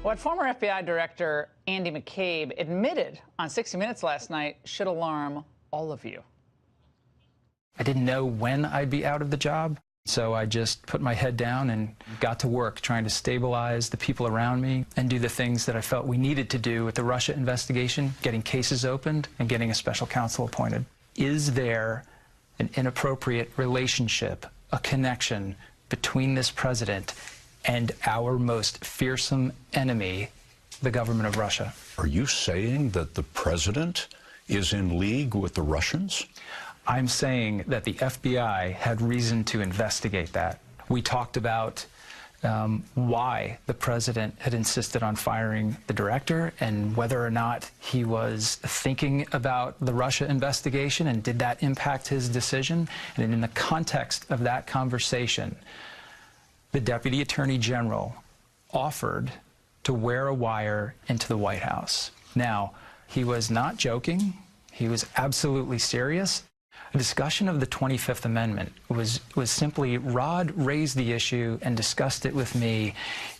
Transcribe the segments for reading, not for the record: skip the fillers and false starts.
What former FBI Director Andy McCabe admitted on 60 Minutes last night should alarm all of you. I didn't know when I'd be out of the job, so I just put my head down and got to work trying to stabilize the people around me and do the things that I felt we needed to do with the Russia investigation, getting cases opened and getting a special counsel appointed. Is there an inappropriate relationship, a connection between this president and our most fearsome enemy, the government of Russia? Are you saying that the president is in league with the Russians? I'm saying that the FBI had reason to investigate that. We talked about why the president had insisted on firing the director and whether or not he was thinking about the Russia investigation and did that impact his decision. And in the context of that conversation, the Deputy Attorney General offered to wear a wire into the White House. Now, he was not joking. He was absolutely serious. A discussion of the 25th Amendment was simply Rod raised the issue and discussed it with me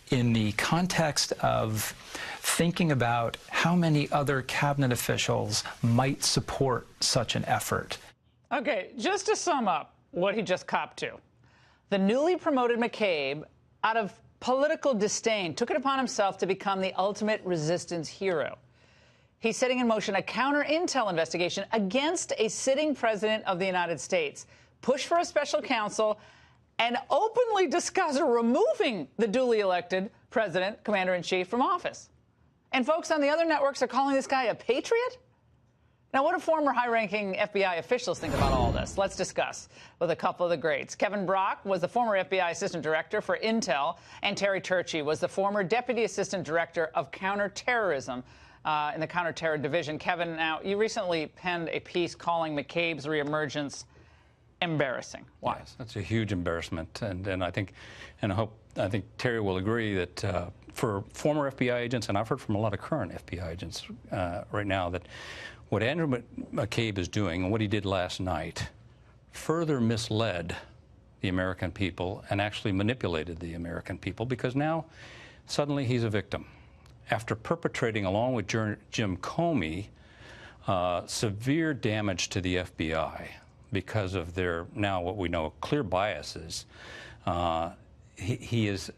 in the context of thinking about how many other cabinet officials might support such an effort. Okay, just to sum up what he just copped to. The newly promoted McCabe, out of political disdain, took it upon himself to become the ultimate resistance hero. He's setting in motion a counter-intel investigation against a sitting president of the United States, push for a special counsel, and openly discuss removing the duly elected president, commander-in-chief, from office. And folks on the other networks are calling this guy a patriot? Now, what do former high-ranking FBI officials think about all this? Let's discuss with a couple of the greats. Kevin Brock was the former FBI Assistant Director for Intel, and Terry Turchie was the former Deputy Assistant Director of Counterterrorism in the Counterterror Division. Kevin, now, you recently penned a piece calling McCabe's reemergence embarrassing. Why? Yes, that's a huge embarrassment, and I think, and I think Terry will agree that for former FBI agents, and I've heard from a lot of current FBI agents right now, that what Andrew McCabe is doing and what he did last night further misled the American people and actually manipulated the American people, because now suddenly he's a victim. After perpetrating, along with Jim Comey, severe damage to the FBI because of their, now what we know, clear biases, he is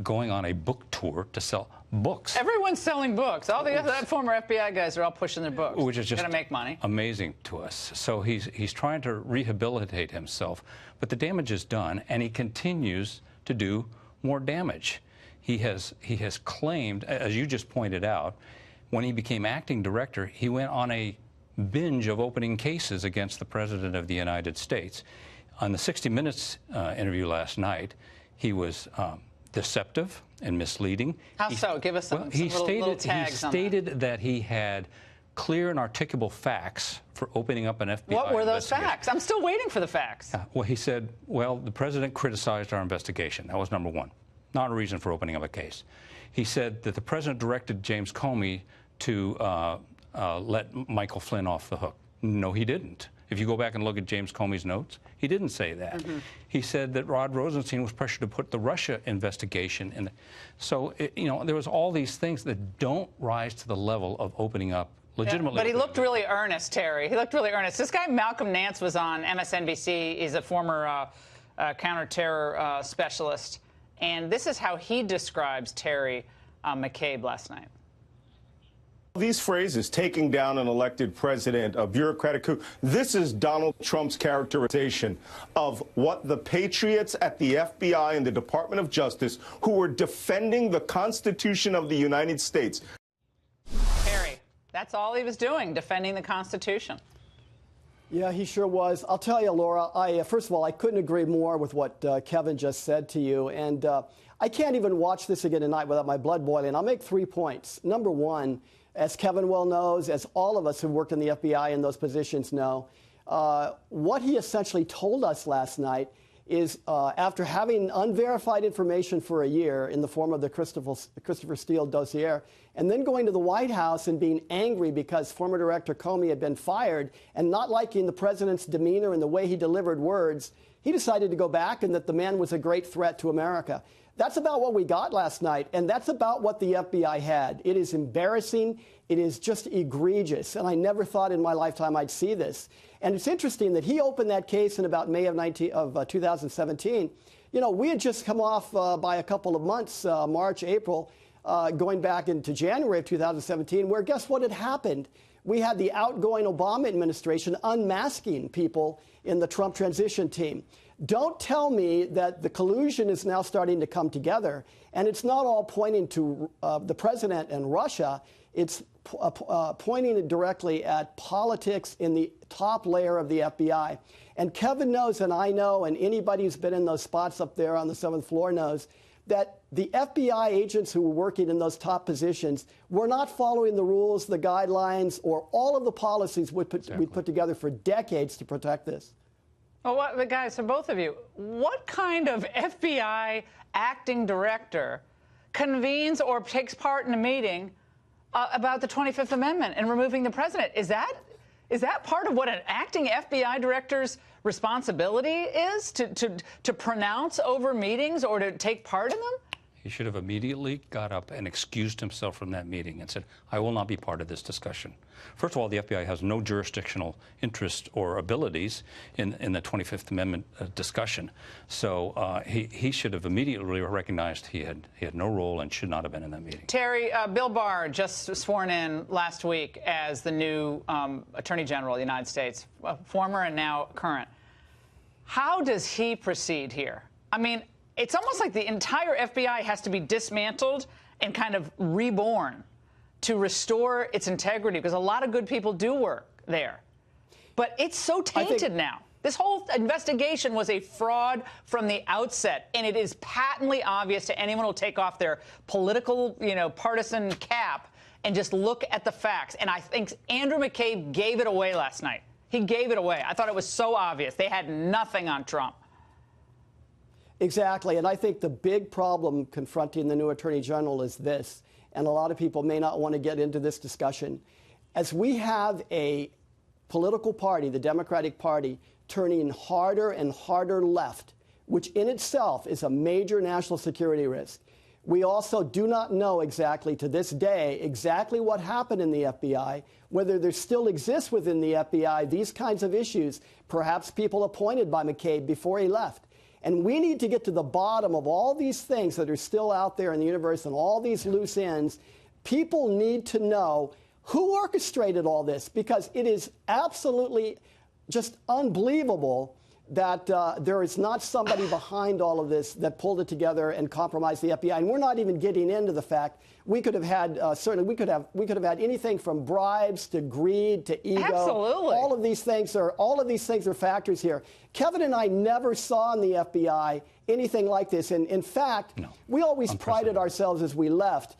going on a book tour to sell books. Everyone's selling books. All the other former FBI guys are all pushing their books. Which is just going to make money. Amazing to us. So he's trying to rehabilitate himself, but the damage is done, and he continues to do more damage. He has claimed, as you just pointed out, when he became acting director, he went on a binge of opening cases against the President of the United States. On the 60 Minutes interview last night, he was deceptive and misleading. How so? Give us some, he little tags. He stated that he had clear and articulable facts for opening up an FBI investigation. What were those facts? I'm still waiting for the facts. Well, he said, well, the president criticized our investigation. That was number one. Not a reason for opening up a case. He said that the president directed James Comey to let Michael Flynn off the hook. No, he didn't. If you go back and look at James Comey's notes, he didn't say that. Mm-hmm. He said that Rod Rosenstein was pressured to put the Russia investigation in. So, you know, there was all these things that don't rise to the level of opening up legitimately. Yeah, but he looked really earnest, Terry. He looked really earnest. This guy, Malcolm Nance, was on MSNBC. He's a former counterterror specialist. And this is how he describes Terry McCabe last night. These phrases, taking down an elected president, a bureaucratic coup, this is Donald Trump's characterization of what the patriots at the FBI and the Department of Justice, who were defending the Constitution of the United States. Terry, that's all he was doing, defending the Constitution. Yeah, he sure was. I'll tell you, Laura, first of all, I couldn't agree more with what Kevin just said to you. And I can't even watch this again tonight without my blood boiling. I'll make 3 points. Number one, as Kevin well knows, as all of us who worked in the FBI in those positions know, what he essentially told us last night is after having unverified information for a year in the form of the Christopher Steele dossier, and then going to the White House and being angry because former Director Comey had been fired and not liking the president's demeanor and the way he delivered words, He decided to go back and that the man was a great threat to America. That's about what we got last night, and that's about what the FBI had. It is embarrassing. It is just egregious, and I never thought in my lifetime I'd see this. And it's interesting that he opened that case in about May of 2017. You know, we had just come off by a couple of months, March, April, going back into January of 2017, where guess what had happened? We had the outgoing Obama administration unmasking people in the Trump transition team. Don't tell me that the collusion is now starting to come together, and it's not all pointing to the president and Russia. It's pointing it directly at politics in the top layer of the FBI. And Kevin knows, and I know, and anybody who's been in those spots up there on the 7th floor knows, that the FBI agents who were working in those top positions were not following the rules, the guidelines, or all of the policies we put together for decades to protect this. Well, guys, so both of you, what kind of FBI acting director convenes or takes part in a meeting about the 25th Amendment and removing the president? Is that part of what an acting FBI director's responsibility is, to pronounce over meetings or to take part in them? He should have immediately got up and excused himself from that meeting and said, I will not be part of this discussion. First of all, the FBI has no jurisdictional interest or abilities in the 25th Amendment discussion. So he should have immediately recognized he had no role and should not have been in that meeting. Terry, Bill Barr just sworn in last week as the new Attorney General of the United States, former and now current. How does he proceed here? I mean, it's almost like the entire FBI has to be dismantled and kind of reborn to restore its integrity, because a lot of good people do work there. But it's so tainted now. This whole investigation was a fraud from the outset, and it is patently obvious to anyone who will take off their political, partisan cap and just look at the facts. And I think Andrew McCabe gave it away last night. He gave it away. I thought it was so obvious. They had nothing on Trump. Exactly, and I think the big problem confronting the new Attorney General is this, and a lot of people may not want to get into this discussion. As we have a political party, the Democratic Party, turning harder and harder left, which in itself is a major national security risk, we also do not know exactly to this day exactly what happened in the FBI, whether there still exists within the FBI these kinds of issues, perhaps people appointed by McCabe before he left. And we need to get to the bottom of all these things that are still out there in the universe and all these loose ends. People need to know who orchestrated all this, because it is absolutely just unbelievable that there is not somebody behind all of this that pulled it together and compromised the FBI. And we're not even getting into the fact we could have had certainly we could have had anything from bribes to greed to ego. Absolutely. All of these things are factors here. Kevin and I never saw in the FBI anything like this. And in fact, we always prided ourselves as we left,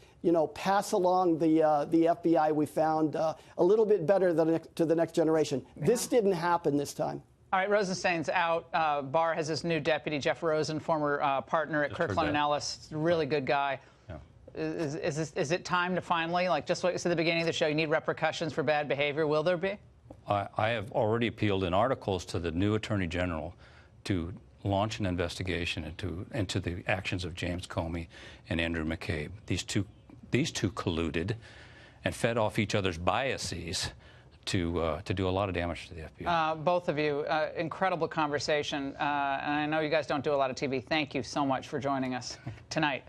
pass along the FBI we found a little bit better to the next generation. Yeah. This didn't happen this time. All right, Rosenstein's out. Barr has his new deputy, Jeff Rosen, former partner at Kirkland and Ellis, really good guy. Yeah. Is it time to finally, like just what you said at the beginning of the show, you need repercussions for bad behavior? Will there be? I have already appealed in articles to the new Attorney General to launch an investigation into the actions of James Comey and Andrew McCabe. These two colluded and fed off each other's biases to do a lot of damage to the FBI. Both of you, incredible conversation. And I know you guys don't do a lot of TV. Thank you so much for joining us tonight.